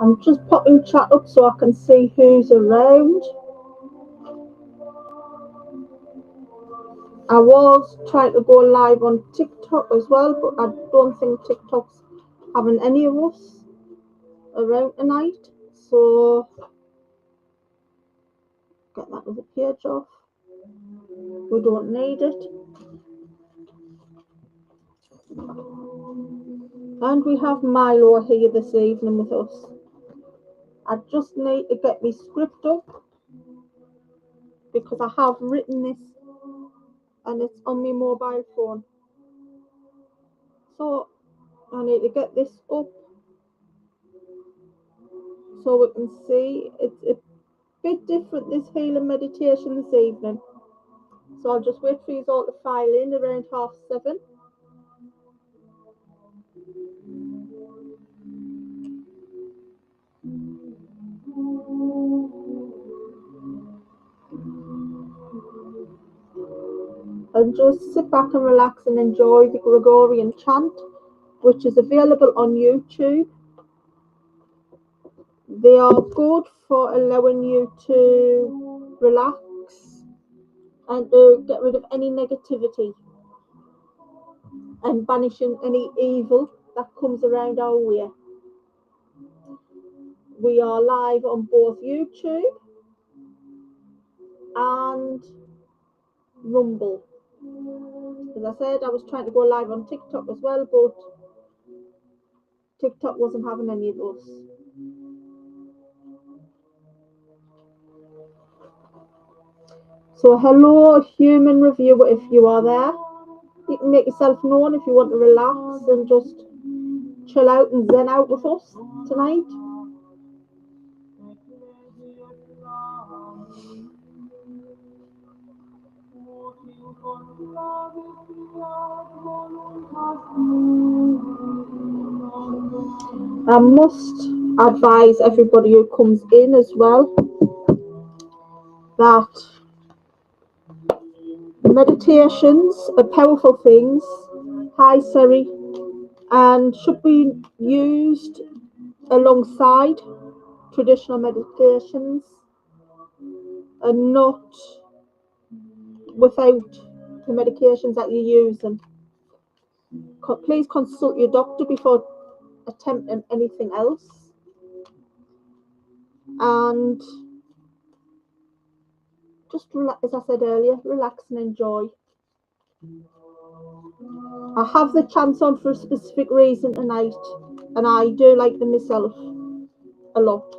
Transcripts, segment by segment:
I'm just popping chat up so I can see who's around. I was trying to go live on TikTok as well, but I don't think TikTok's having any of us around tonight. So get that other page off. We don't need it. And we have Milo here this evening with us. I just need to get my script up because I have written this and it's on my mobile phone. So I need to get this up so we can see. It's a bit different, this healing meditation this evening. So I'll just wait for you all to file in around 7:30. And just sit back and relax and enjoy the Gregorian chant, which is available on YouTube. They are good for allowing you to relax and to get rid of any negativity and banishing any evil that comes around our way. We are live on both YouTube and Rumble. As I said, I was trying to go live on TikTok as well, but TikTok wasn't having any of us. So hello, human reviewer, if you are there. You can make yourself known if you want to relax and just chill out and zen out with us tonight. I must advise everybody who comes in as well that meditations are powerful things. Hi, Siri, and should be used alongside traditional meditations and not without the medications that you're using. Please consult your doctor before attempting anything else. And just as I said earlier, relax and enjoy. I have the chants on for a specific reason tonight, and I do like them myself a lot.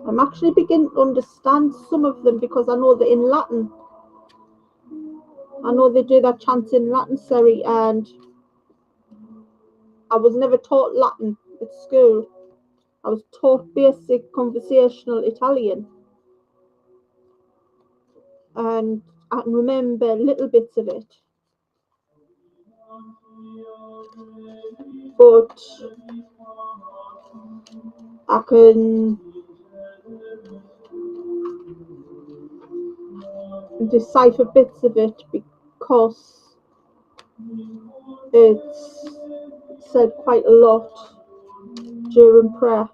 I'm actually beginning to understand some of them because I know they're in Latin. I know they do their chants in Latin, sorry, and I was never taught Latin at school. I was taught basic conversational Italian, and I can remember little bits of it. But I can decipher bits of it because it's said quite a lot during prayer.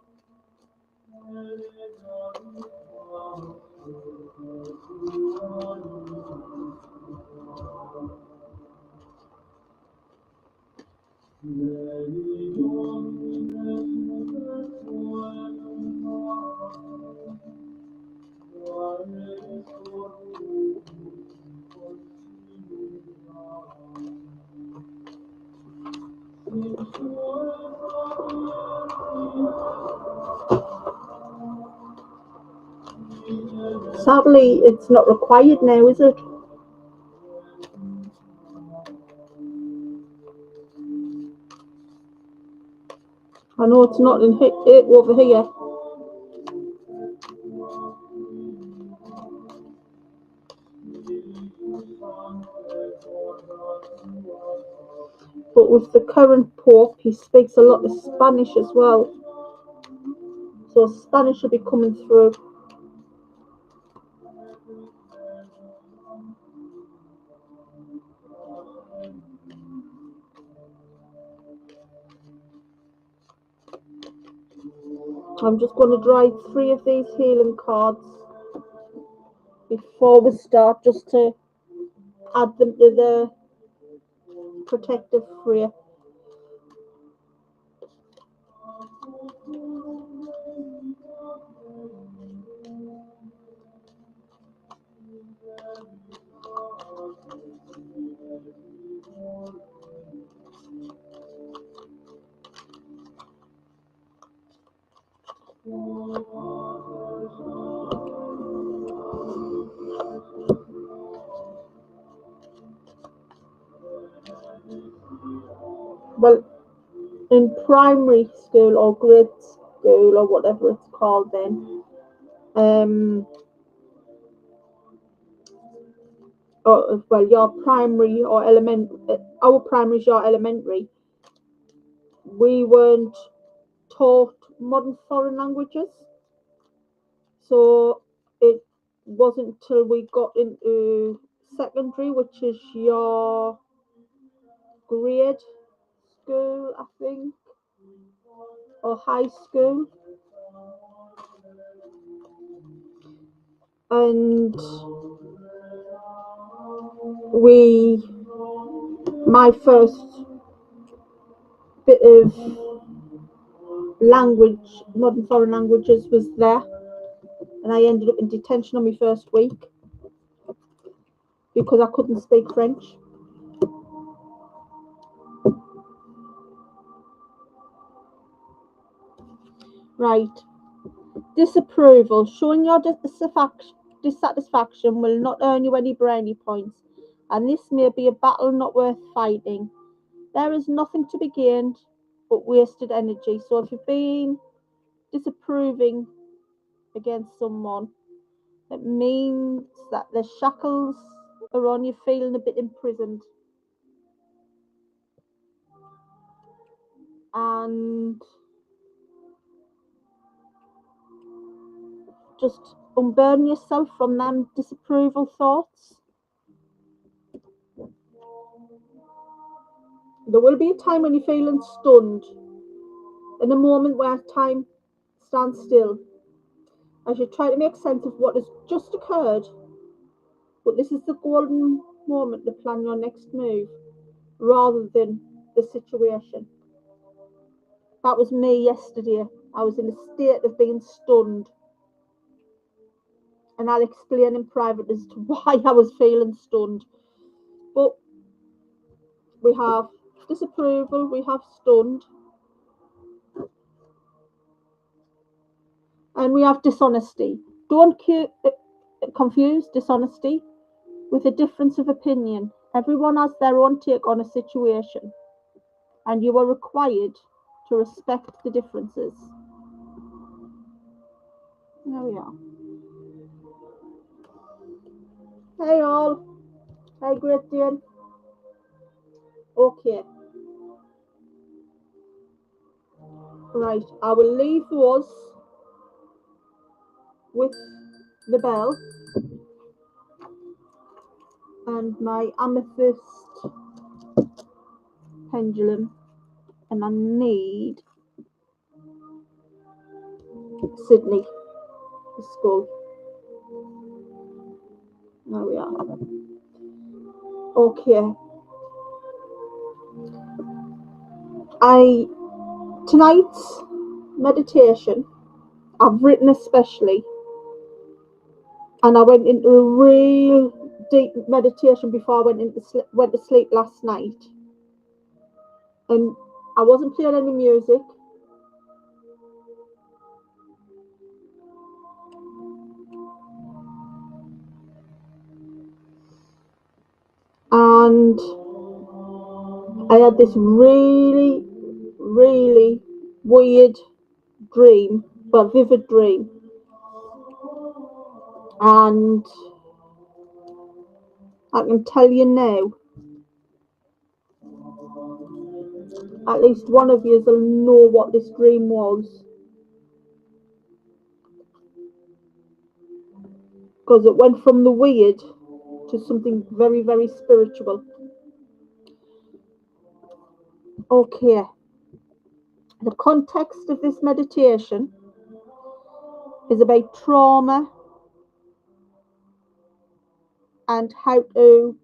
Sadly, it's not required now, is it? I know it's not in it over here. But with the current Pope, he speaks a lot of Spanish as well. So Spanish will be coming through. I'm just going to draw 3 of these healing cards before we start, just to add them to the protective fray. Well, in primary school or grade school or whatever it's called then, well, your primary or our primary is your elementary. We weren't taught modern foreign languages, so it wasn't till we got into secondary, which is your grade school, I think, or high school, and my first bit of language, modern foreign languages, was there, and I ended up in detention on my first week because I couldn't speak French. Right. Disapproval. Showing your dissatisfaction will not earn you any brownie points, and this may be a battle not worth fighting. There is nothing to be gained but wasted energy. So if you've been disapproving against someone, it means that the shackles are on you, feeling a bit imprisoned. And just unburden yourself from them disapproval thoughts. There will be a time when you're feeling stunned, in a moment where time stands still, as you try to make sense of what has just occurred. But this is the golden moment to plan your next move rather than the situation. That was me yesterday. I was in a state of being stunned, and I'll explain in private as to why I was feeling stunned. But we have disapproval, we have stunned, and we have dishonesty. Don't confuse dishonesty with a difference of opinion. Everyone has their own take on a situation, and you are required to respect the differences. There we are. Hey all. Hey Great Dane. Okay. Right, I will leave those with the bell and my amethyst pendulum, and I need Sydney, the skull. There we are. Okay. Tonight's meditation, I've written especially, and I went into a real deep meditation before I went to sleep last night, and I wasn't playing any music. And I had this really, really weird dream, but vivid dream. And I can tell you now, at least one of you will know what this dream was. because it went from the weird to something very, very spiritual. Okay, the context of this meditation is about trauma and how to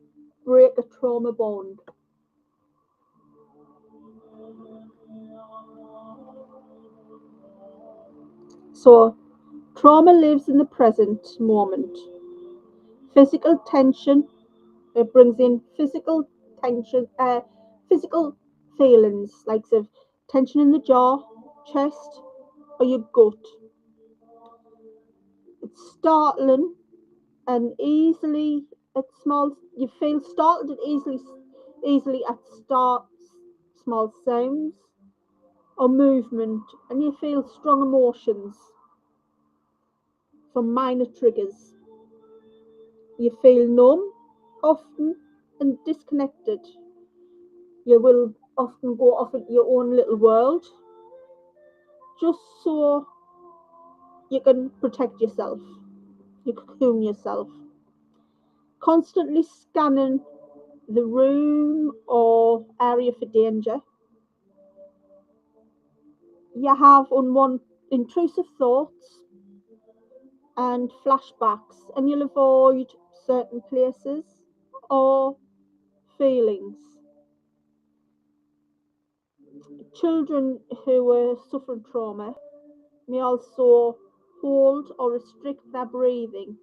break a trauma bond. So, trauma lives in the present moment. Physical tension, it brings in physical tension, physical feelings like of tension in the jaw, chest, or your gut. It's startling and easily at small. You feel startled and easily at small sounds or movement, and you feel strong emotions from minor triggers. You feel numb often and disconnected. You will often go off into your own little world just so you can protect yourself. You cocoon yourself. Constantly scanning the room or area for danger. You have unwanted intrusive thoughts and flashbacks, and you'll avoid certain places or feelings. Children who are suffering trauma may also hold or restrict their breathing.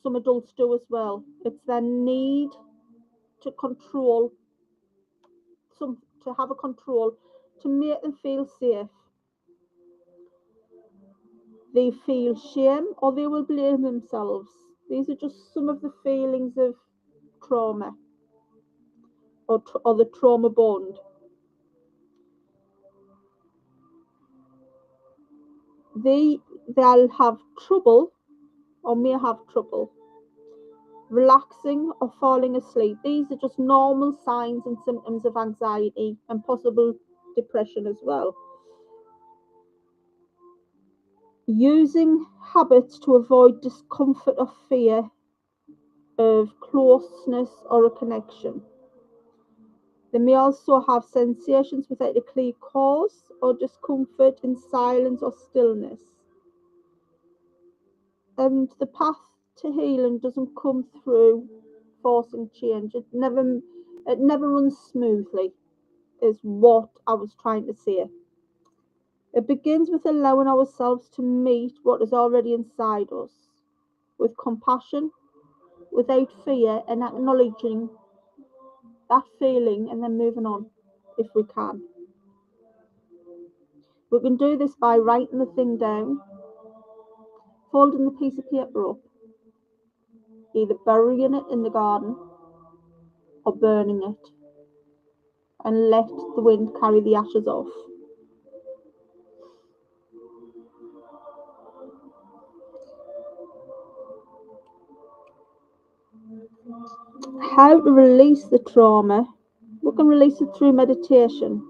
Some adults do as well. It's their need to control, to have a control, to make them feel safe. They feel shame or they will blame themselves. These are just some of the feelings of trauma or the trauma bond. They'll have trouble or may have trouble relaxing or falling asleep. These are just normal signs and symptoms of anxiety and possible depression as well. Using habits to avoid discomfort or fear of closeness or a connection. They may also have sensations without a clear cause or discomfort in silence or stillness. And the path to healing doesn't come through forcing change. It never runs smoothly, is what I was trying to say. It begins with allowing ourselves to meet what is already inside us with compassion, without fear, and acknowledging that feeling and then moving on if we can. We can do this by writing the thing down, folding the piece of paper up, either burying it in the garden or burning it, and let the wind carry the ashes off. How to release the trauma? We can release it through meditation,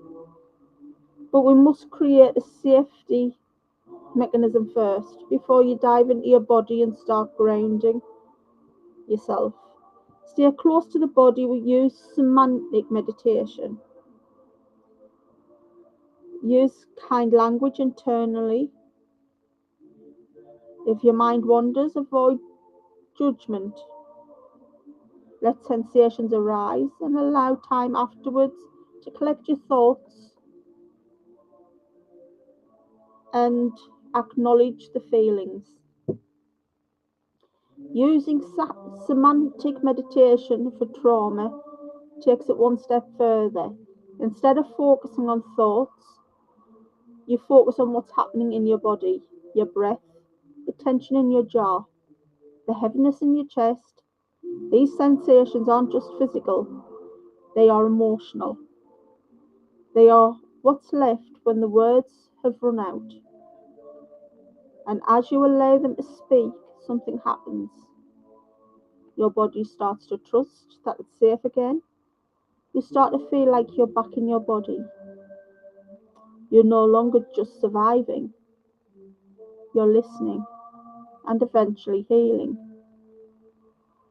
but we must create a safety mechanism first before you dive into your body and start grounding yourself. Stay close to the body. We use semantic meditation. Use kind language internally. If your mind wanders, avoid judgment. Let sensations arise and allow time afterwards to collect your thoughts and acknowledge the feelings. Using semantic meditation for trauma takes it one step further. Instead of focusing on thoughts, you focus on what's happening in your body, your breath, the tension in your jaw, the heaviness in your chest. These sensations aren't just physical, they are emotional. They are what's left when the words have run out. And as you allow them to speak, something happens. Your body starts to trust that it's safe again. You start to feel like you're back in your body. You're no longer just surviving, you're listening. and eventually healing.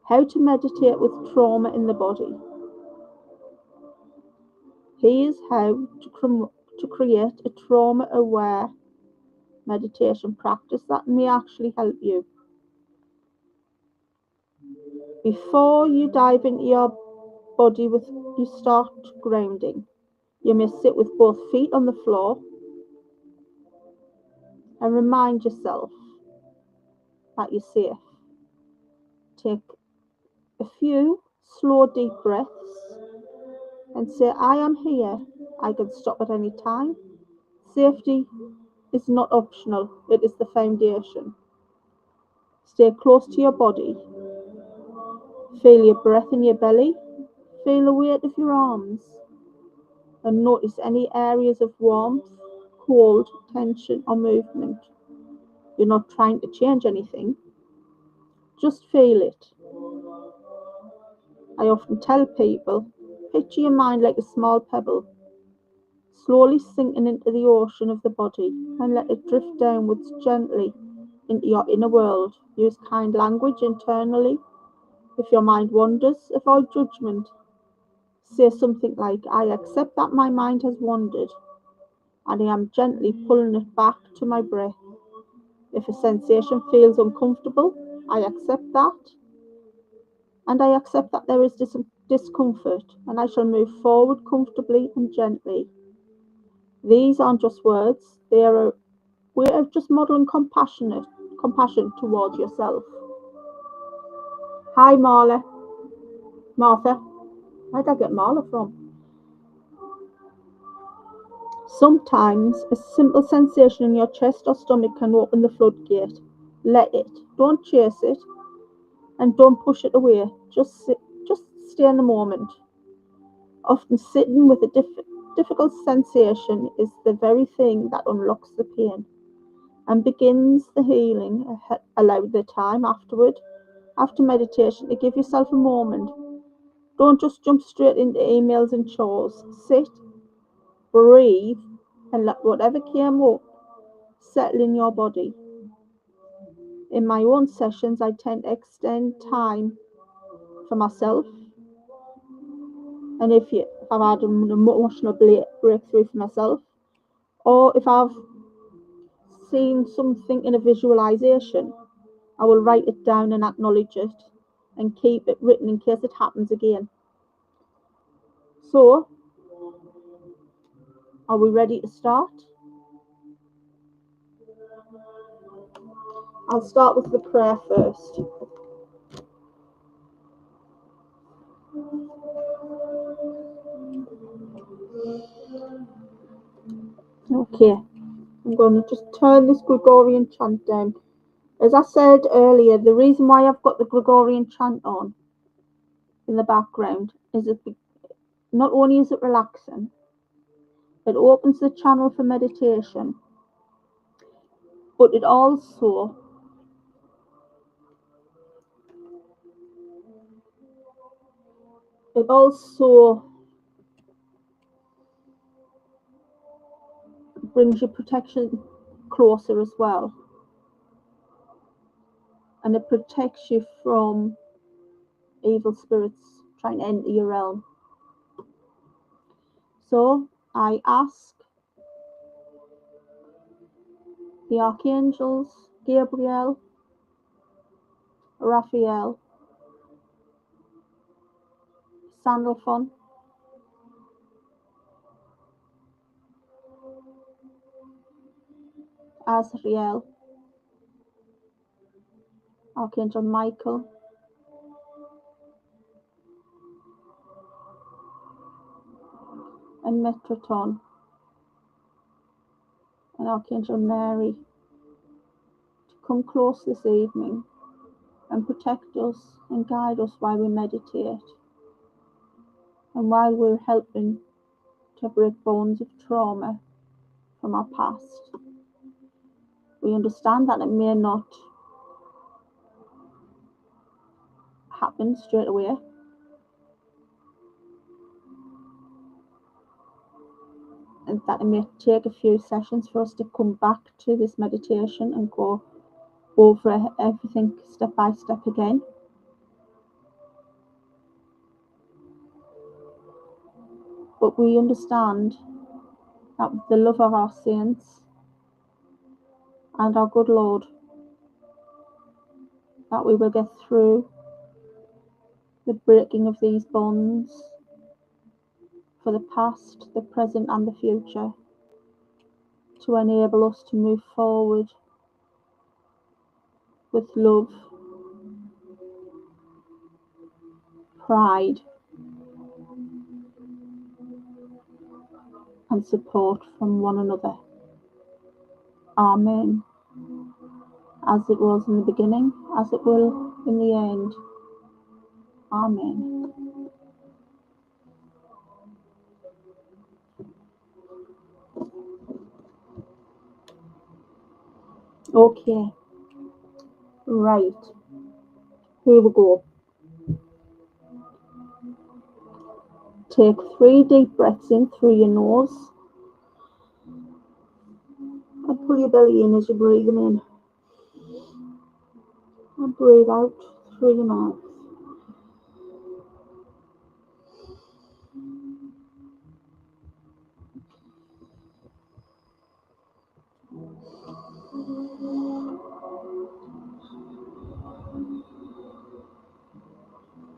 How to meditate with trauma in the body. Here's how to create a trauma-aware meditation practice that may actually help you. Before you dive into your body, you start grounding. You may sit with both feet on the floor and remind yourself that you're safe. Take a few slow, deep breaths and say, I am here. I can stop at any time. Safety is not optional, it is the foundation. Stay close to your body. Feel your breath in your belly. Feel the weight of your arms. And notice any areas of warmth, cold, tension, or movement. You're not trying to change anything. Just feel it. I often tell people, picture your mind like a small pebble, slowly sinking into the ocean of the body, and let it drift downwards gently into your inner world. Use kind language internally. If your mind wanders, avoid judgment. Say something like, I accept that my mind has wandered, and I am gently pulling it back to my breath. If a sensation feels uncomfortable, I accept that, and I accept that there is discomfort, and I shall move forward comfortably and gently. These aren't just words, they are a way of just modeling compassion towards yourself. Hi, Martha. Where did I get Marla from? Sometimes a simple sensation in your chest or stomach can open the floodgate. Let it. Don't chase it, and don't push it away. Just stay in the moment. Often sitting with a difficult sensation is the very thing that unlocks the pain and begins the healing. Allow the time after meditation, to give yourself a moment. Don't just jump straight into emails and chores. Sit, breathe, and let whatever came up settle in your body. In my own sessions, I tend to extend time for myself, and if I've had an emotional breakthrough for myself, or if I've seen something in a visualization, I will write it down and acknowledge it and keep it written in case it happens again. So, are we ready to start? I'll start with the prayer first. Okay, I'm going to just turn this Gregorian chant down. As I said earlier, the reason why I've got the Gregorian chant on in the background is that not only is it relaxing, it opens the channel for meditation, but it also brings your protection closer as well, and it protects you from evil spirits trying to enter your realm. So I ask the archangels Gabriel, Raphael, Sandalphon, Azrael, Archangel Michael, and Metatron, and Archangel Mary to come close this evening and protect us and guide us while we meditate and while we're helping to break bones of trauma from our past. We understand that it may not happen straight away, and that it may take a few sessions for us to come back to this meditation and go, over everything step by step again. But we understand that with the love of our saints and our good Lord, that we will get through the breaking of these bonds for the past, the present and the future, to enable us to move forward with love, pride and support from one another. Amen. As it was in the beginning, as it will in the end. Amen. Okay, right, here we go. Take 3 deep breaths in through your nose and pull your belly in as you're breathing in. And breathe out through your mouth.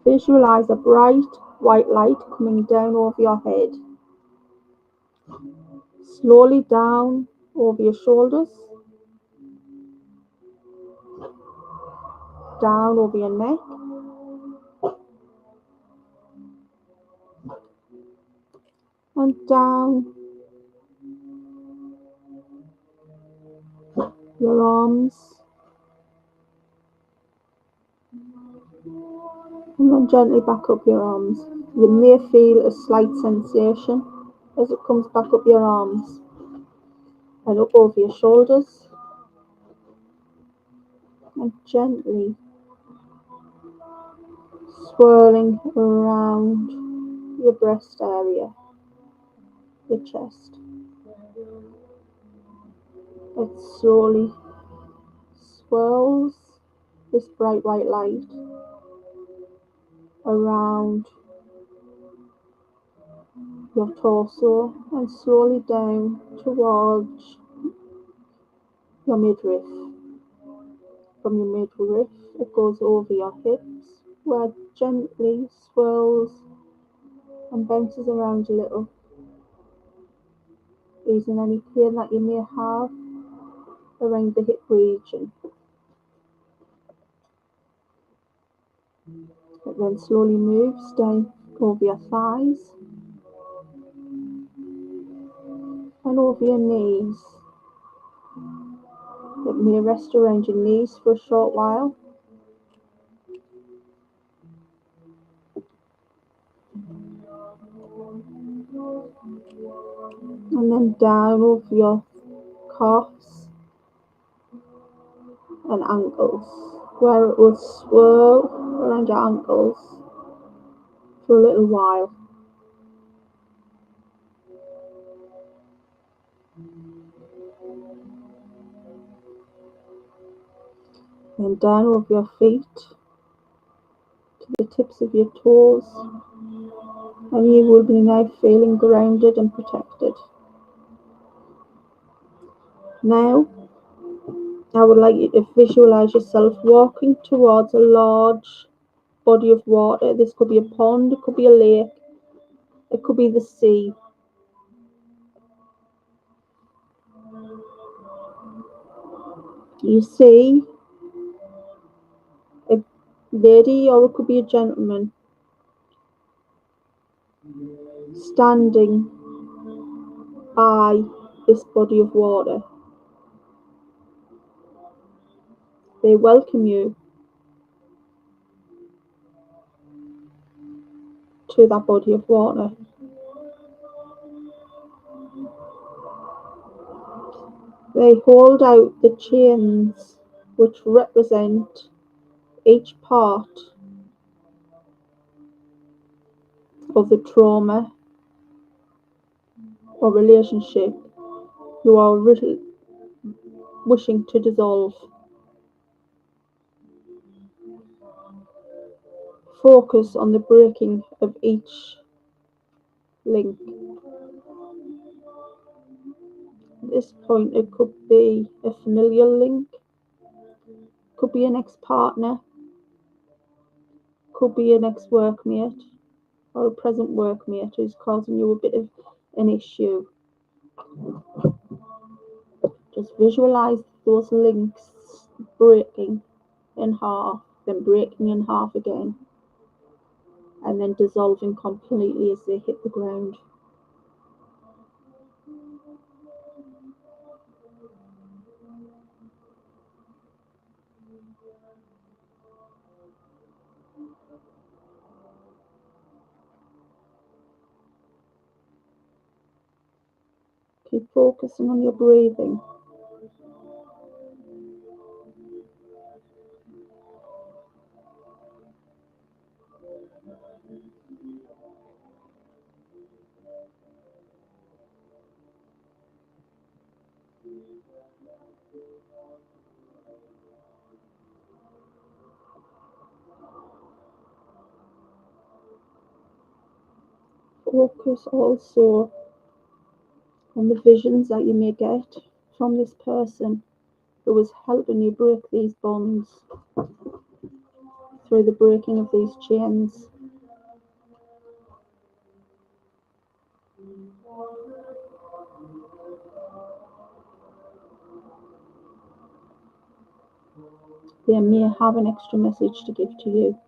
Visualize a bright white light coming down over your head. Slowly down over your shoulders, down over your neck, and down your arms, and then gently back up your arms. You may feel a slight sensation as it comes back up your arms and up over your shoulders, and gently swirling around your breast area, your chest. It slowly swirls this bright white light around your torso and slowly down towards your midriff. From your midriff, it goes over your hips, where it gently swirls and bounces around a little, easing any pain that you may have around the hip region. It then slowly moves down over your thighs and over your knees. It may rest around your knees for a short while. And then down over your calves and ankles, where it will swirl around your ankles for a little while. Then down over your feet to the tips of your toes, and you will be now feeling grounded and protected. Now, I would like you to visualize yourself walking towards a large body of water. This could be a pond, it could be a lake, it could be the sea. You see a lady, or it could be a gentleman, standing by this body of water. They welcome you to that body of water. They hold out the chains which represent each part of the trauma or relationship you are wishing to dissolve. focus on the breaking of each link. At this point, it could be a familial link, could be an ex-partner, could be an ex-workmate, or a present workmate who's causing you a bit of an issue. Just visualize those links breaking in half, then breaking in half again, and then dissolving completely as they hit the ground. Keep focusing on your breathing. Focus also on the visions that you may get from this person who is helping you break these bonds through the breaking of these chains. They may have an extra message to give to you.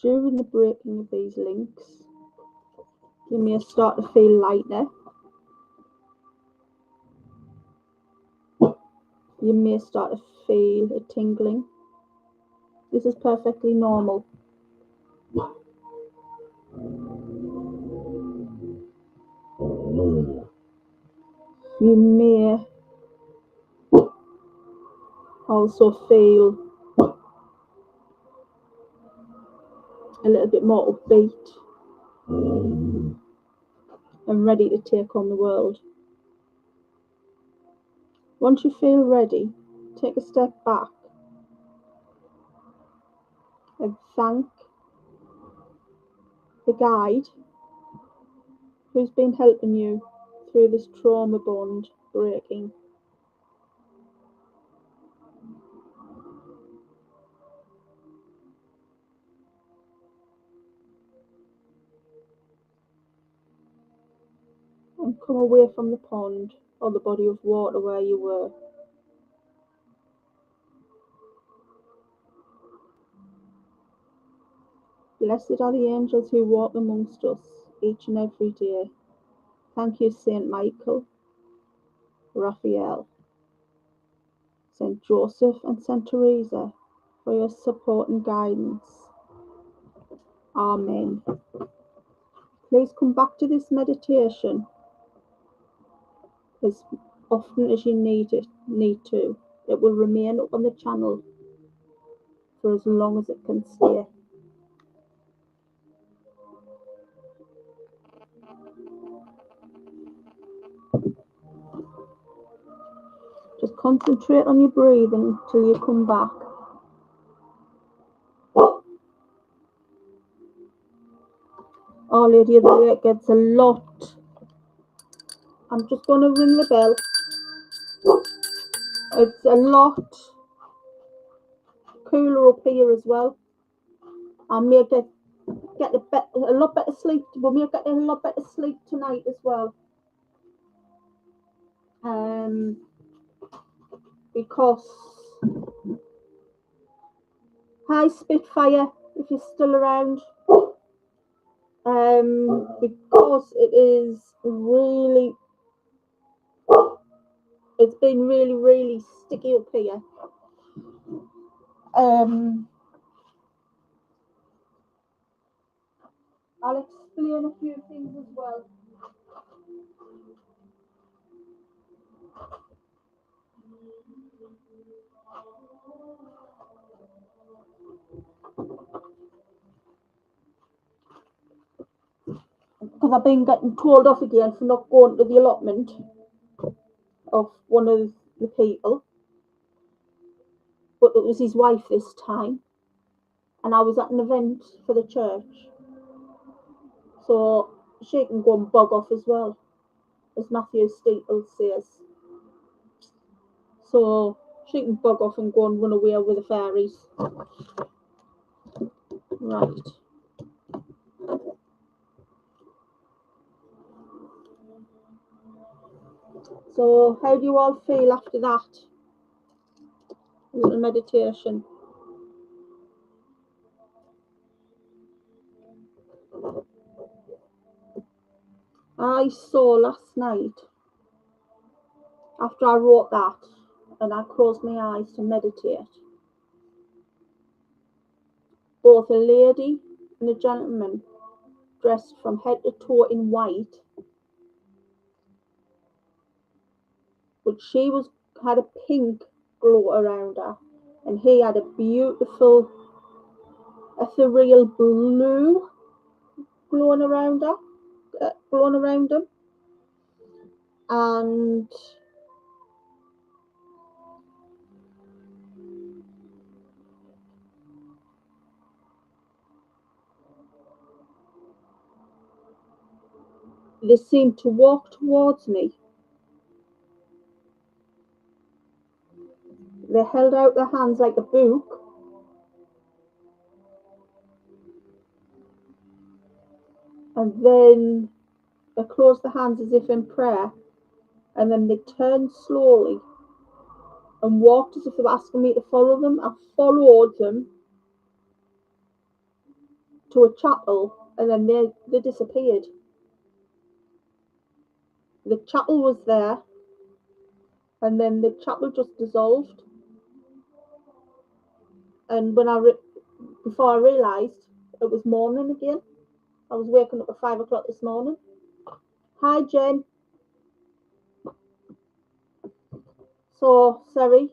During the breaking of these links, you may start to feel lighter. You may start to feel a tingling. This is perfectly normal. You may also feel a little bit more upbeat and ready to take on the world. Once you feel ready, take a step back and thank the guide who's been helping you through this trauma bond breaking. And come away from the pond or the body of water where you were. Blessed are the angels who walk amongst us each and every day. Thank you, Saint Michael, Raphael, Saint Joseph and Saint Teresa for your support and guidance. Amen. Please come back to this meditation as often as you need to. It will remain up on the channel for as long as it can stay. Just concentrate on your breathing until you come back. Our Lady of the Lake gets a lot. I'm just going to ring the bell. It's a lot cooler up here as well. I may get a lot better sleep. We may get a lot better sleep tonight as well. Because hi Spitfire, if you're still around. Because it's been really sticky up here. I'll explain a few things as well. because I've been getting told off again for not going to the allotment of one of the people, but it was his wife this time, and I was at an event for the church, so she can go and bog off as well, as Matthew Steeple says. So she can bog off and go and run away with the fairies. Right. So how do you all feel after that little meditation? I saw last night, after I wrote that and I closed my eyes to meditate, both a lady and a gentleman dressed from head to toe in white, but she had a pink glow around her, and he had a beautiful ethereal blue glowing around him, and they seemed to walk towards me. They held out their hands like a book, and then they closed their hands as if in prayer, and then they turned slowly and walked as if they were asking me to follow them. I followed them to a chapel, and then they disappeared. The chapel was there, and then the chapel just dissolved. And before I realised, it was morning again. I was waking up at 5 o'clock this morning. Hi, Jen. So, sorry,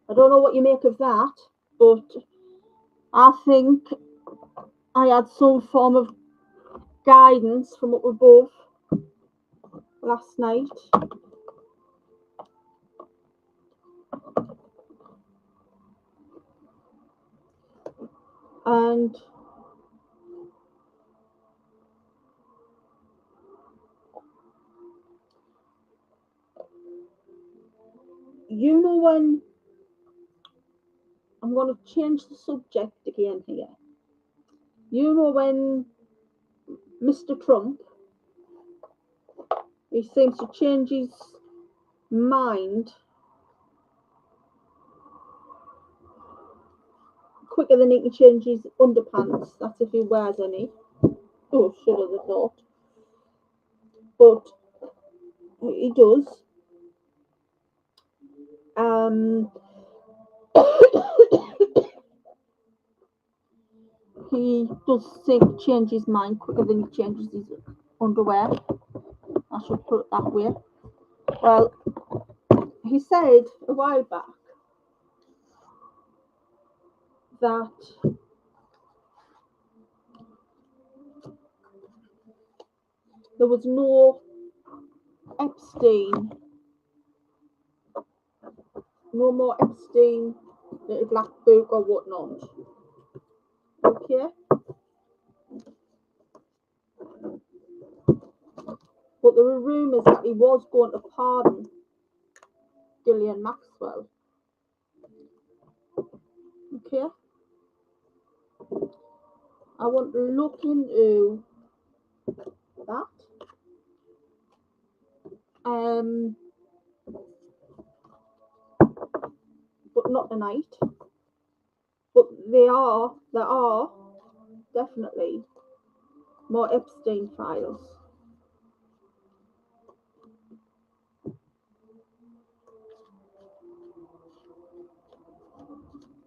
I don't know what you make of that, but I think I had some form of guidance from up above last night. And you know, when I'm going to change the subject again here, you know, when Mr. Trump, he seems to change his mind quicker than he can change his underpants. That's if he wears any. Oh, should have thought. But he does. He does seem to change his mind quicker than he changes his underwear. I should put it that way. Well, he said a while back that there was no more Epstein, little black book or whatnot. Okay? But there were rumours that he was going to pardon Ghislaine Maxwell. Okay? I want to look into that. But not tonight. But there are definitely more Epstein files.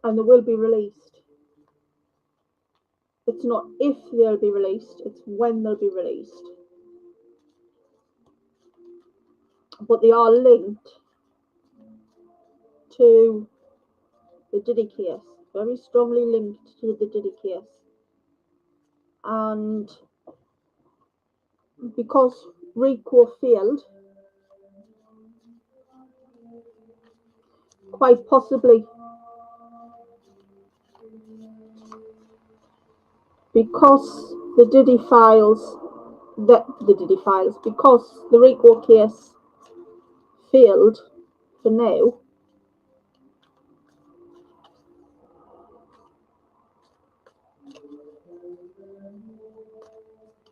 And they will be released. It's not if they'll be released, it's when they'll be released. But they are linked to the Diddy case, very strongly linked to the Diddy case. And because Rico failed, quite possibly because the Diddy files, because the Rico case failed for now,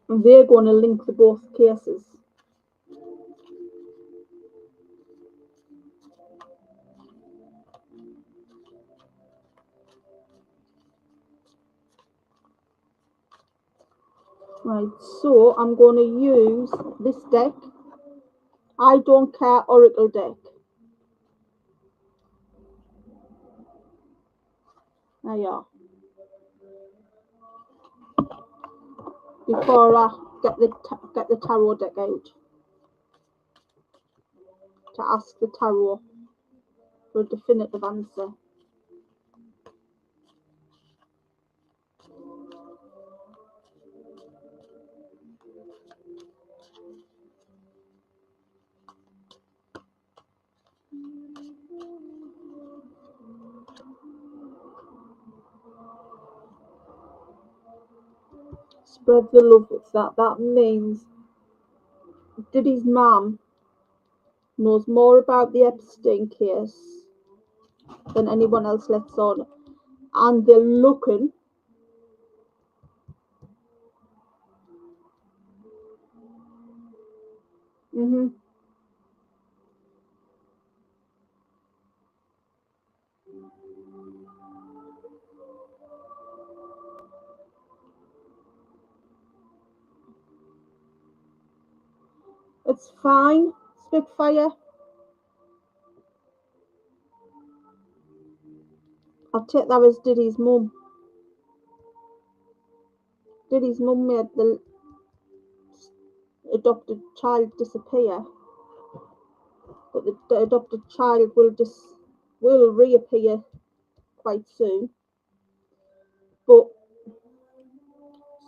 and they're going to link the both cases. Right, so I'm going to use this deck. I don't care Oracle deck. There you are. Before I get the tarot deck out to ask the tarot for a definitive answer. Spread the love with that. That means Diddy's mum knows more about the Epstein case than anyone else lets on. And they're looking It's fine, Spitfire. I'll take that as Diddy's mum. Diddy's mum made the adopted child disappear, but the adopted child will reappear quite soon. But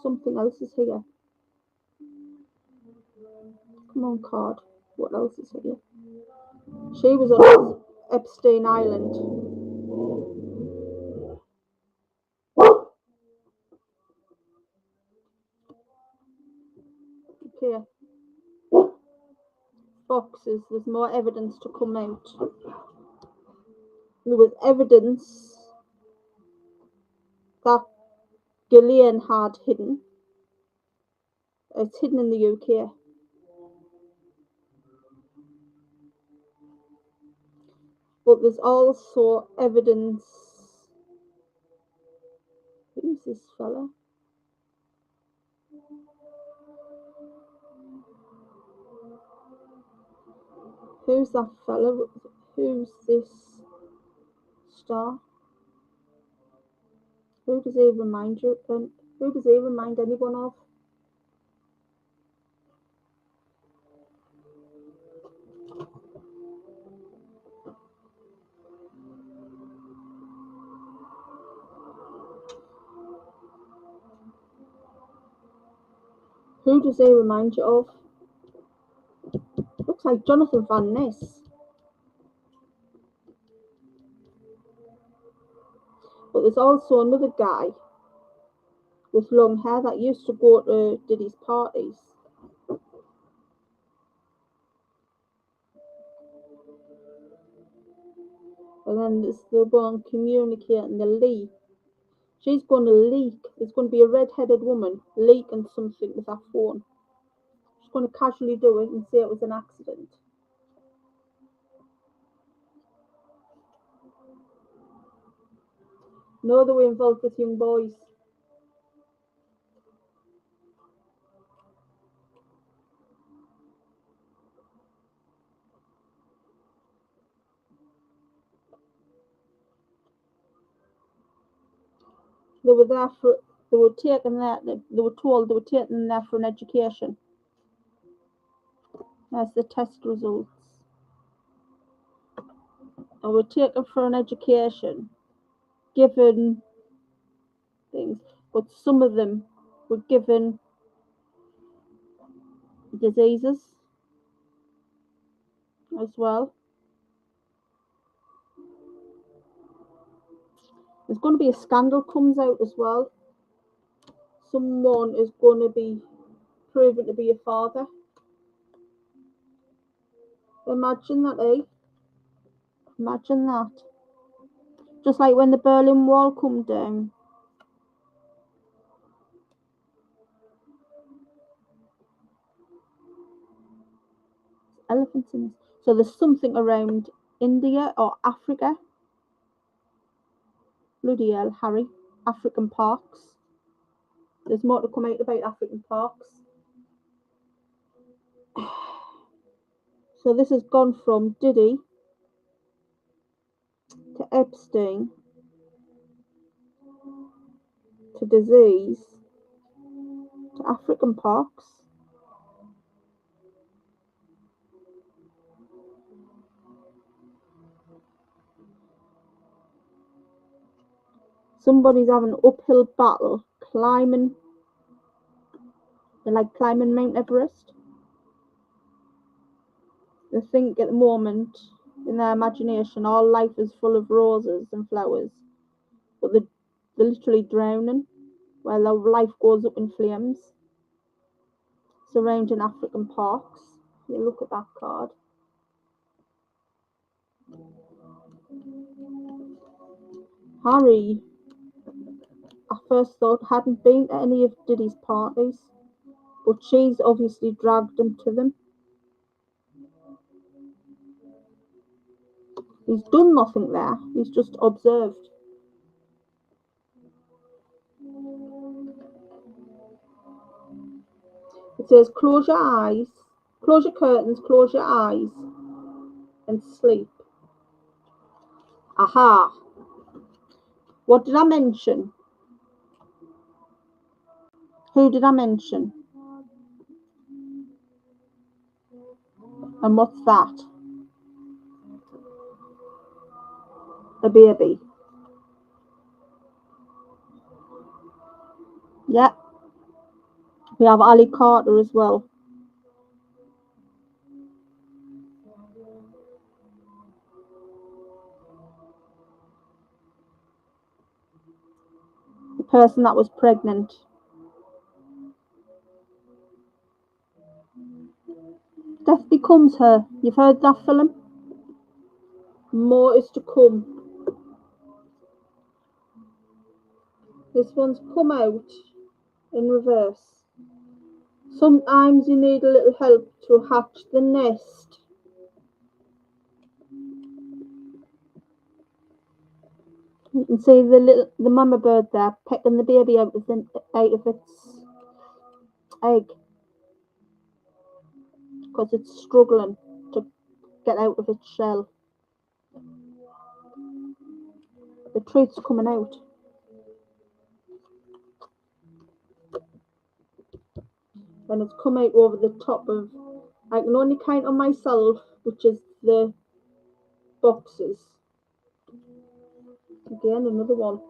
something else is here. Come on, card. What else is here? She was on Epstein Island. Okay. Boxes. There's more evidence to come out. There was evidence that Gillian had hidden. It's hidden in the UK. But there's also evidence. Who's this fella? Who's that fella? Who's this star? Who does he remind you? Who does he remind anyone of? Who does he remind you of? Looks like Jonathan Van Ness. But there's also another guy with long hair that used to go to Diddy's parties. And then there's the one communicating the leak. She's going to leak. There's going to be a red-headed woman leaking something with her phone. She's going to casually do it and say it was an accident. No, they were involved with young boys. They were there for. They were taken there. They were told they were taken there for an education. That's the test results. They were taken for an education, given things, but some of them were given diseases as well. There's going to be a scandal comes out as well. Someone is going to be proven to be a father. Imagine that, eh? Imagine that. Just like when the Berlin Wall come down. Elephants in this. So there's something around India or Africa. Bloody hell, Harry. African parks. There's more to come out about African parks. So this has gone from Diddy to Epstein to disease to African parks. Somebody's having an uphill battle climbing. They're like climbing Mount Everest. They think at the moment, in their imagination, all life is full of roses and flowers, but they're literally drowning while their life goes up in flames. Surrounding African parks. You look at that card. Harry, I first thought, hadn't been to any of Diddy's parties, but she's obviously dragged him to them. He's done nothing there, he's just observed. It says close your eyes, close your curtains, close your eyes, and sleep. Aha! What did I mention? Who did I mention? And what's that? A baby. Yeah. We have Ali Carter as well. The person that was pregnant. Death Becomes Her. You've heard that film? More is to come. This one's come out in reverse. Sometimes you need a little help to hatch the nest. You can see the mama bird there pecking the baby out of its egg because it's struggling to get out of its shell. The truth's coming out. And it's come out over the top of, I can only count on myself, which is the boxes. Again, another one.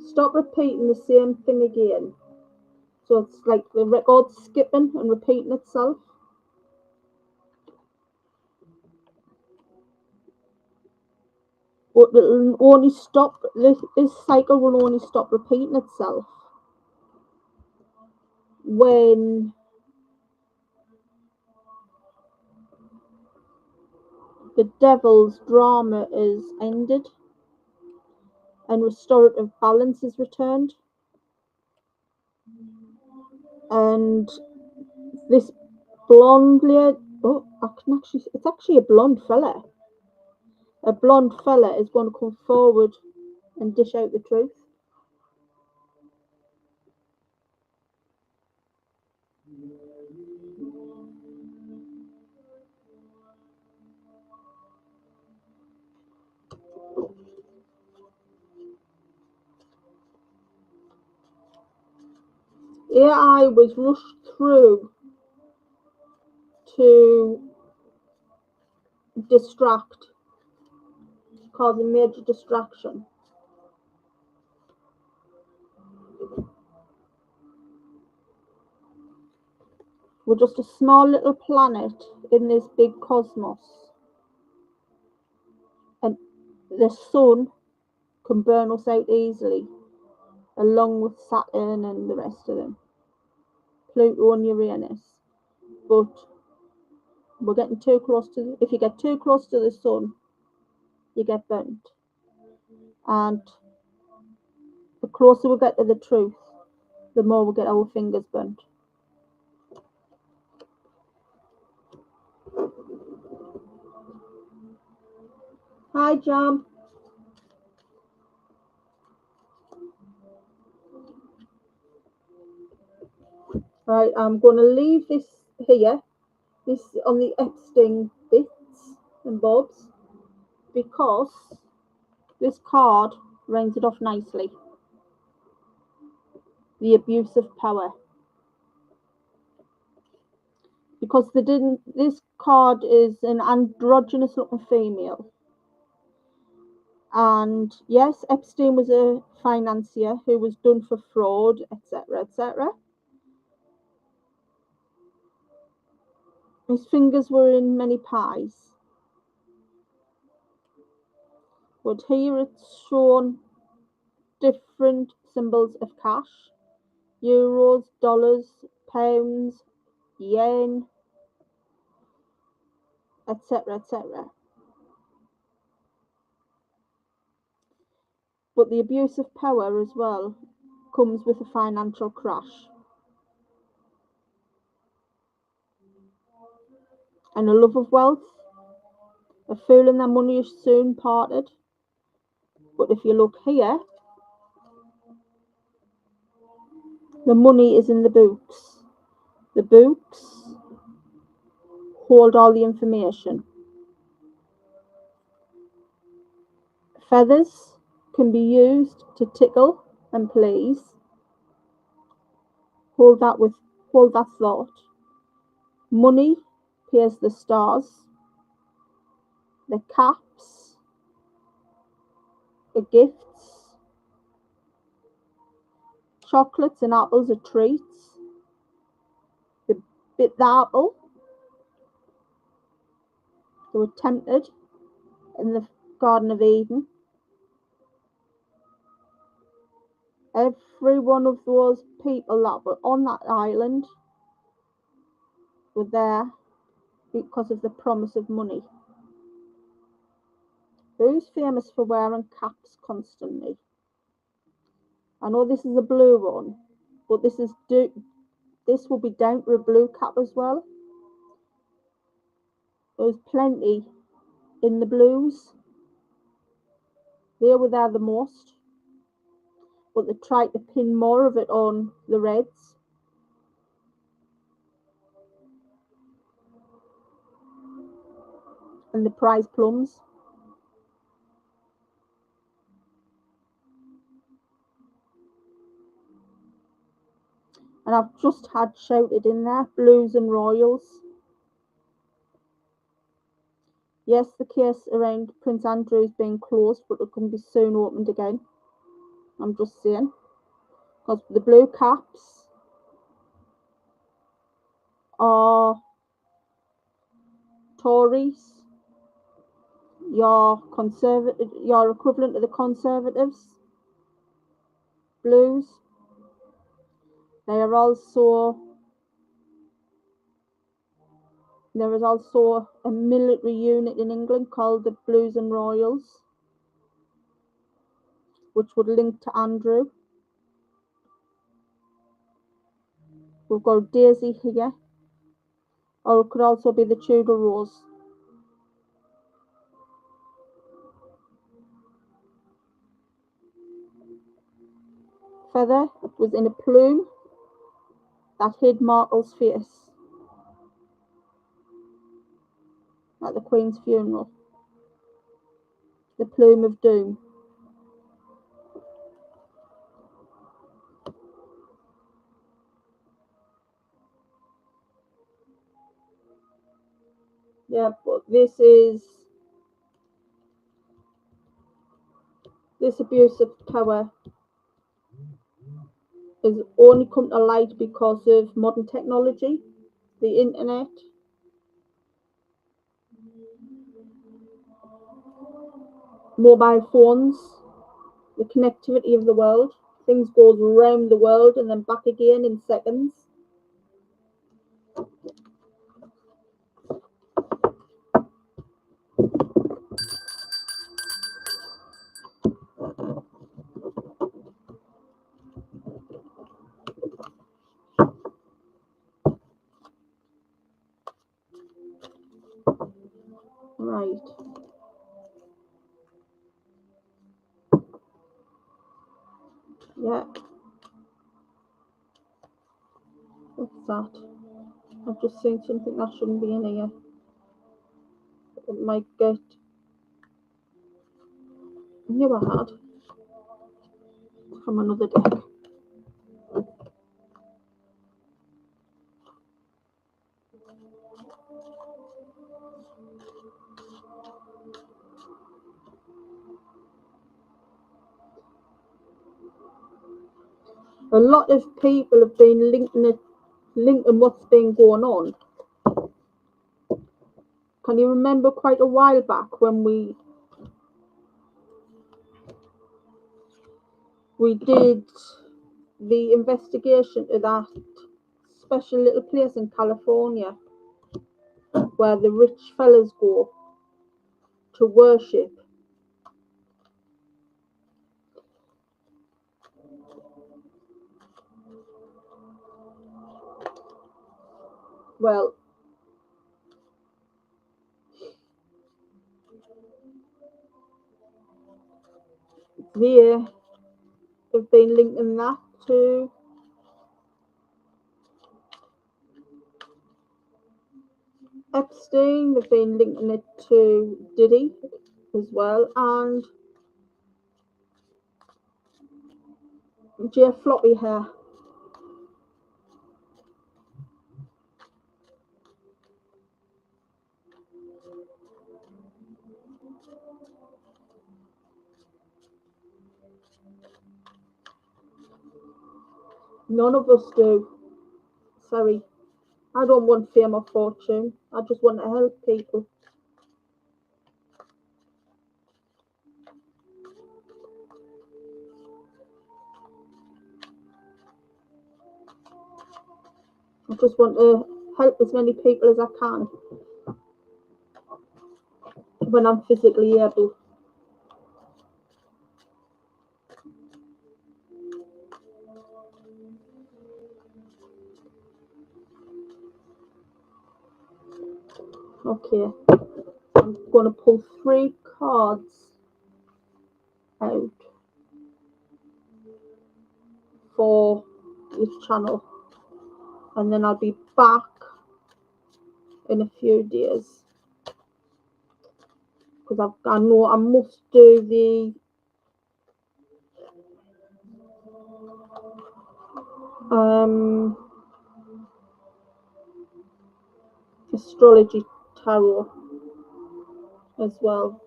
Stop repeating the same thing again. So it's like the record's skipping and repeating itself. But it'll only stop, this cycle will only stop repeating itself when the devil's drama is ended and restorative balance is returned. And this blonde lady, it's actually a blonde fella. A blonde fella is going to come forward and dish out the truth. AI was rushed through to distract, cause a major distraction. We're just a small little planet in this big cosmos. And the sun can burn us out easily, along with Saturn and the rest of them, Pluto and Uranus. But we're getting too close to, if you get too close to the sun, you get burnt. And the closer we get to the truth, the more we get our fingers burnt. Hi, Jam. Right, I'm going to leave this here, this on the Epstein bits and bobs, because this card rounds it off nicely. The abuse of power. Because they didn't, this card is an androgynous looking female. And yes, Epstein was a financier who was done for fraud, etc., etc. His fingers were in many pies. But here it's shown different symbols of cash: euros, dollars, pounds, yen, etc., etc. But the abuse of power as well comes with a financial crash and a love of wealth. A fool and their money is soon parted. But if you look here, the money is in the books. The books hold all the information. Feathers can be used to tickle and please. Hold that thought. Money appears the stars. The caps are gifts. Chocolates and apples are treats. They bit the apple. They were tempted in the Garden of Eden. Every one of those people that were on that island were there because of the promise of money. Who's famous for wearing caps constantly? I know this is a blue one, but this will be down to a blue cap as well. There's plenty in the blues. They were there the most, but they tried to pin more of it on the reds. And the prize plums. And I've just had shouted in there, blues and royals. Yes, the case around Prince Andrew is being closed, but it can be soon opened again. I'm just saying. Because the blue caps are Tories, your equivalent to the Conservatives. Blues. There is also a military unit in England called the Blues and Royals, which would link to Andrew. We've got Daisy here, or it could also be the Tudor Rose. Feather was in a plume that hid Markle's face at the Queen's funeral. The plume of doom. Yeah, but this abuse of power has only come to light because of modern technology the internet, mobile phones, the connectivity of the world. Things goes around the world and then back again in seconds. Right. Yeah. What's that? I've just seen something that shouldn't be in here. It might get. I knew I had from another deck. A lot of people have been linking what's been going on. Can you remember quite a while back when we did the investigation of that special little place in California where the rich fellas go to worship? Well, they have been linking that to Epstein. They've been linking it to Diddy as well, and Jay Floppy Hair. None of us do. Sorry. I don't want fame or fortune. I just want to help people. I just want to help as many people as I can when I'm physically able. Okay, I'm going to pull 3 cards out for this channel, and then I'll be back in a few days because I know I must do the astrology tarot as well,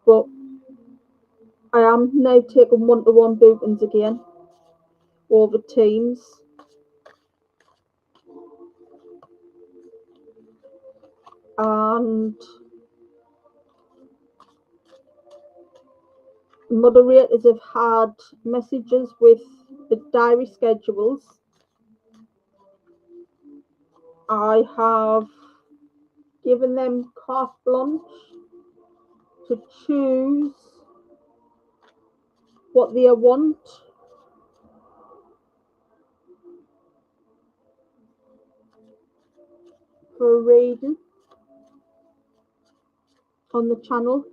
but I am now taking one-to-one bookings again over Teams. And moderators have had messages with the diary schedules. I have given them carte blanche to choose what they want. For a reading on the channel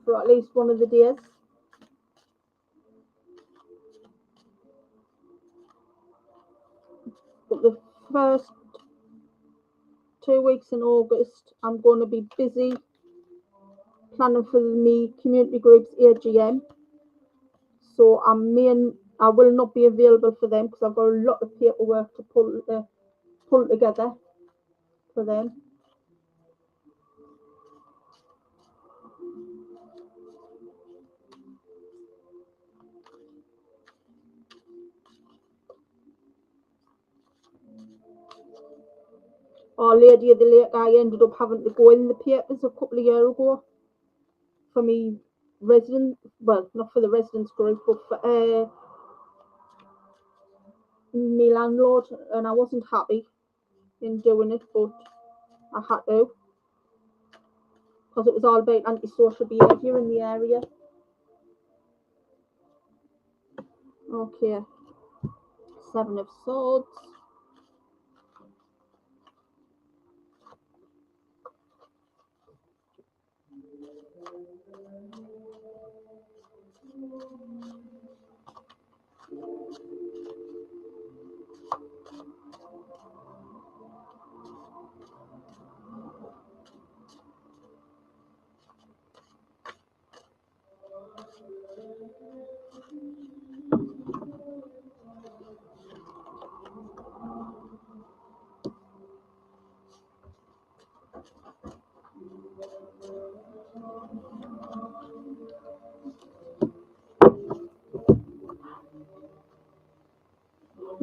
for at least one of the days. But the first 2 weeks in August, I'm going to be busy planning for me community group's AGM. So I will not be available for them because I've got a lot of paperwork to pull together for them. Our lady of the lake, I ended up having to go in the papers a couple of years ago for me resident, well, not for the residents group, but for me landlord, and I wasn't happy in doing it, but I had to because it was all about antisocial behaviour in the area. Okay, Seven of Swords.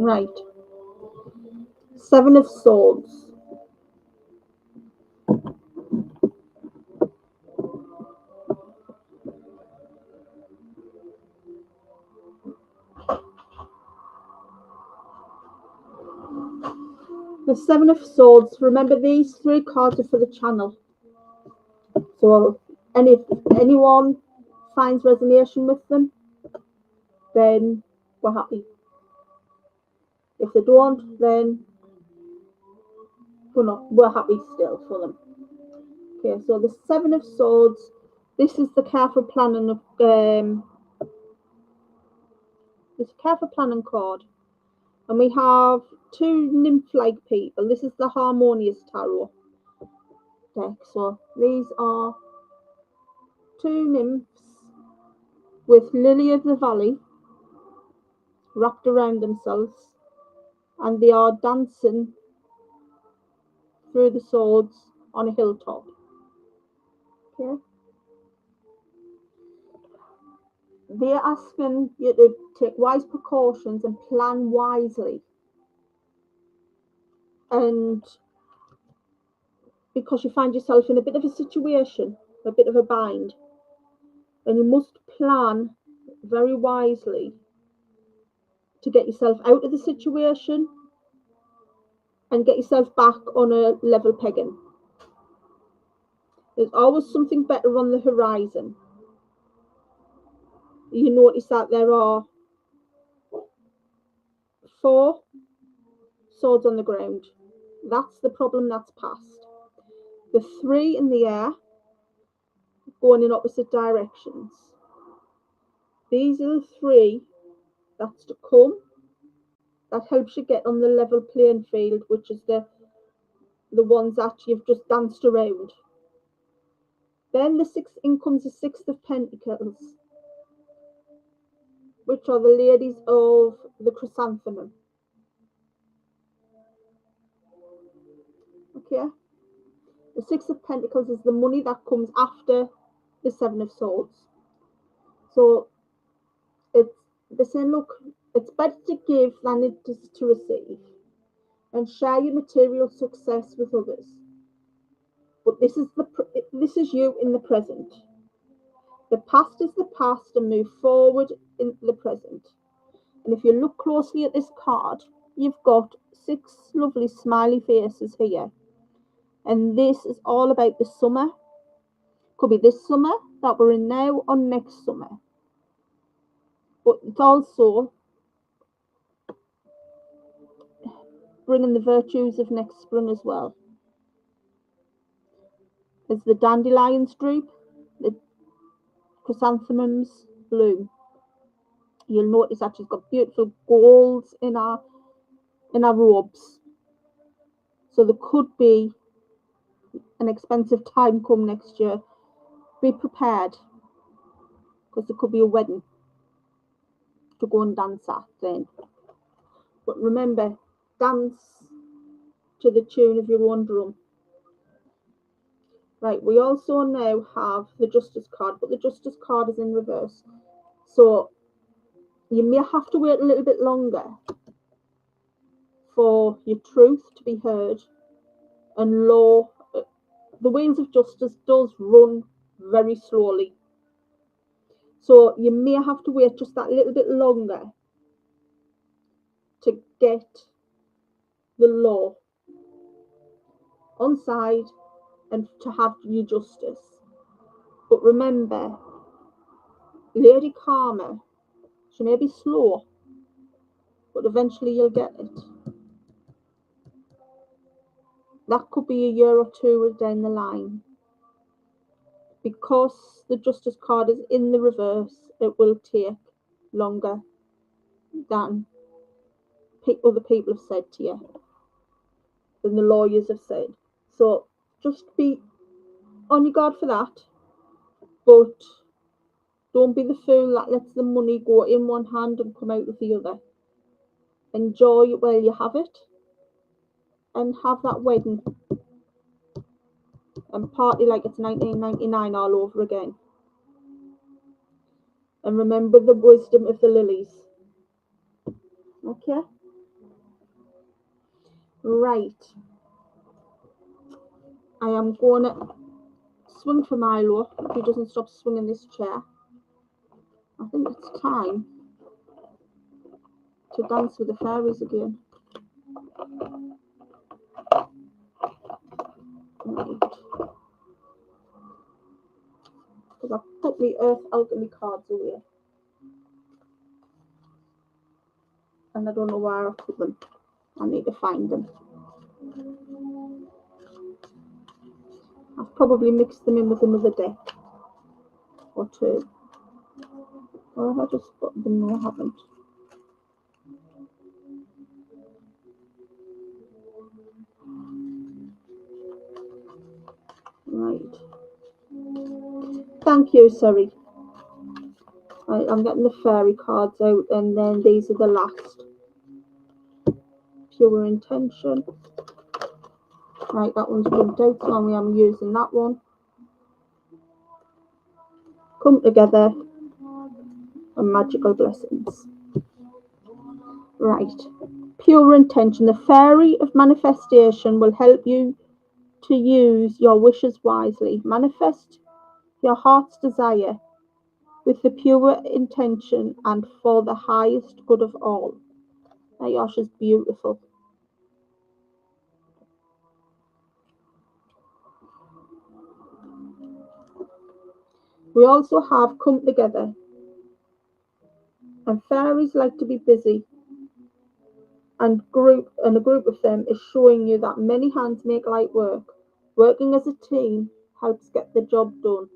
Right, Seven of Swords. The Seven of Swords. Remember, these three cards are for the channel. So, and if anyone finds resonance with them, then we're happy. If they don't, then we're happy still for them. Okay, so the Seven of Swords. This is the careful planning of this careful planning card, and we have two nymph-like people. This is the Harmonious Tarot deck. So these are two nymphs with Lily of the Valley wrapped around themselves, and they are dancing through the swords on a hilltop. Okay. They're asking you to take wise precautions and plan wisely. And because you find yourself in a bit of a situation, a bit of a bind, then you must plan very wisely to get yourself out of the situation and get yourself back on a level pegging. There's always something better on the horizon. You notice that there are 4 swords on the ground. That's the problem that's past. The 3 in the air going in opposite directions. These are the 3 that's to come. That helps you get on the level playing field, which is the ones that you've just danced around. Then in comes the 6 of Pentacles, which are the ladies of the chrysanthemum. Okay, the 6 of Pentacles is the money that comes after the 7 of Swords. So they're saying, look, it's better to give than it is to receive, and share your material success with others. But this is you in the present. The past is the past, and move forward in the present. And if you look closely at this card, you've got 6 lovely smiley faces here. And this is all about the summer. Could be this summer that we're in now or next summer. But it's also bringing the virtues of next spring as well. As the dandelions droop, the chrysanthemums bloom. You'll notice that she's got beautiful golds in her robes. So there could be an expensive time come next year. Be prepared, because there could be a wedding to go and dance at then. But remember, dance to the tune of your own drum. Right, we also now have the Justice card, but the Justice card is in reverse. So you may have to wait a little bit longer for your truth to be heard and law, the wheels of justice does run very slowly. So you may have to wait just that little bit longer to get the law on side and to have your justice. But remember, Lady Karma, she may be slow, but eventually you'll get it. That could be a year or two down the line. Because the justice card is in the reverse, it will take longer than other people have said to you, than the lawyers have said. So just be on your guard for that, but don't be the fool that lets the money go in one hand and come out with the other. Enjoy it while you have it, and have that wedding and party like it's 1999 all over again. And remember the wisdom of the lilies. Okay? Right. I am going to swing for Milo if he doesn't stop swinging this chair. I think it's time to dance with the fairies again. Right. Because I've put my Earth Alchemy cards away. And I don't know where I put them. I need to find them. I've probably mixed them in with another deck or two. Or have I just put them? No, I haven't. Right. Thank you, sorry. Right, I'm getting the fairy cards out, and then these are the last. Pure intention. Right, that one's printed out, so I'm using that one. Come together and magical blessings. Right. Pure intention. The fairy of manifestation will help you to use your wishes wisely. Manifest your heart's desire with the pure intention and for the highest good of all. That Yosh is beautiful. We also have come together. And fairies like to be busy. And a group of them is showing you that many hands make light work. Working as a team helps get the job done.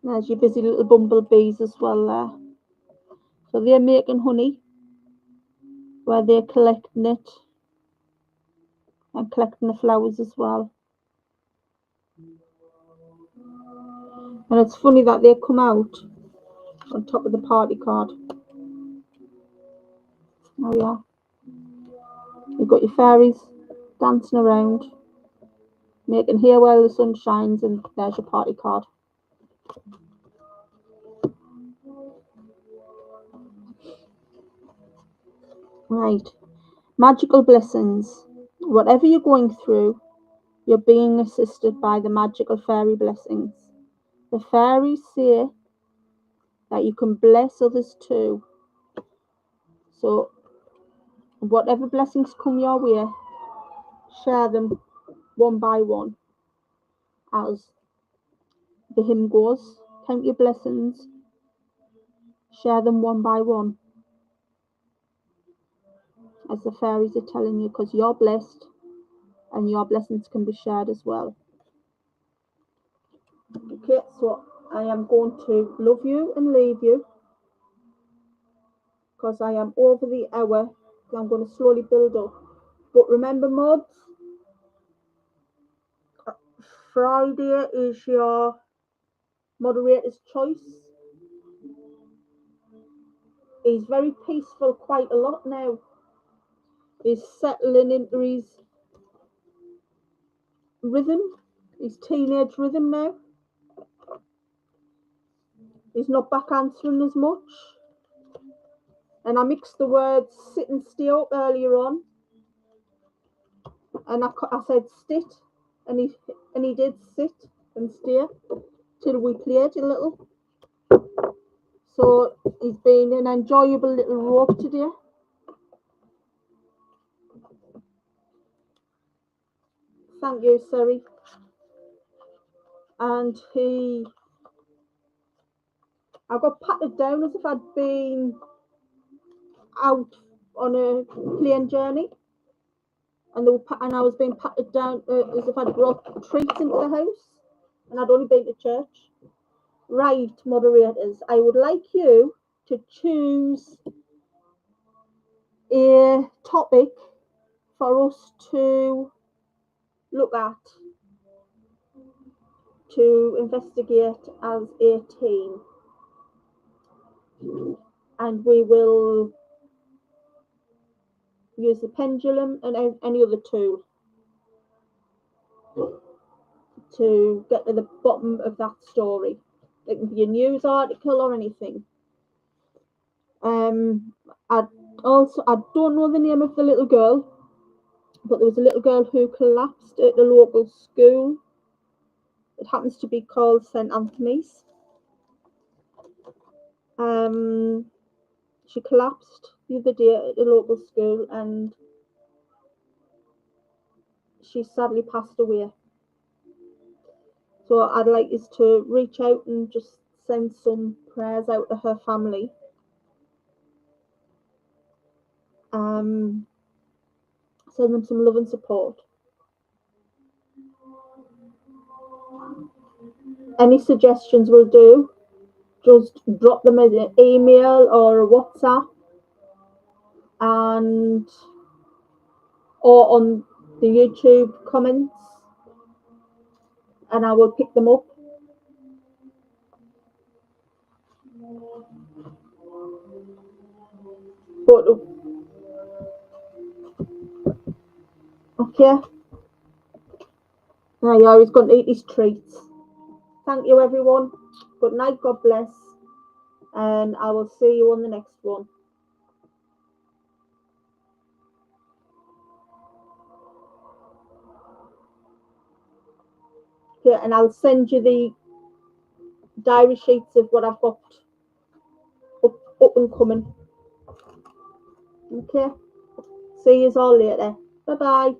There's your busy little bumblebees as well there. So they're making honey, where they're collecting it and collecting the flowers as well. And it's funny that they come out on top of the party card. There we are. You've got your fairies dancing around, making hay while the sun shines, and there's your party card. Right. Magical blessings. Whatever you're going through, you're being assisted by the magical fairy blessings. The fairies say that you can bless others too. So, whatever blessings come your way, share them one by one. As the hymn goes, count your blessings, share them one by one. As the fairies are telling you, because you're blessed and your blessings can be shared as well. Okay, so I am going to love you and leave you because I am over the hour. I'm going to slowly build up. But remember, mods, Friday is your moderator's choice. He's very peaceful quite a lot now. He's settling into his rhythm, his teenage rhythm now. He's not back answering as much. And I mixed the words sit and stay up earlier on. and I said sit, and he did sit and stay till we played a little. So it's been an enjoyable little walk today. Thank you, Siri. And I got patted down as if I'd been out on a plane journey, and I was being patted down as if I'd brought treats into the house, and I'd only been to church. Right, moderators, I would like you to choose a topic for us to look at, to investigate as a team, and we will use the pendulum and any other tool to get to the bottom of that story. It can be a news article or anything. I don't know the name of the little girl, but there was a little girl who collapsed at the local school. It happens to be called St. Anthony's. She collapsed the other day at the local school, and she sadly passed away. So I'd like us to reach out and just send some prayers out to her family. Send them some love and support. Any suggestions will do. Just drop them in an email or a WhatsApp, or on the YouTube comments, and I will pick them up. But okay. Now yeah, he's going to eat his treats. Thank you, everyone. Good night. God bless. And I will see you on the next one. Okay, and I'll send you the diary sheets of what I've got up and coming. Okay. See you all later. Bye bye.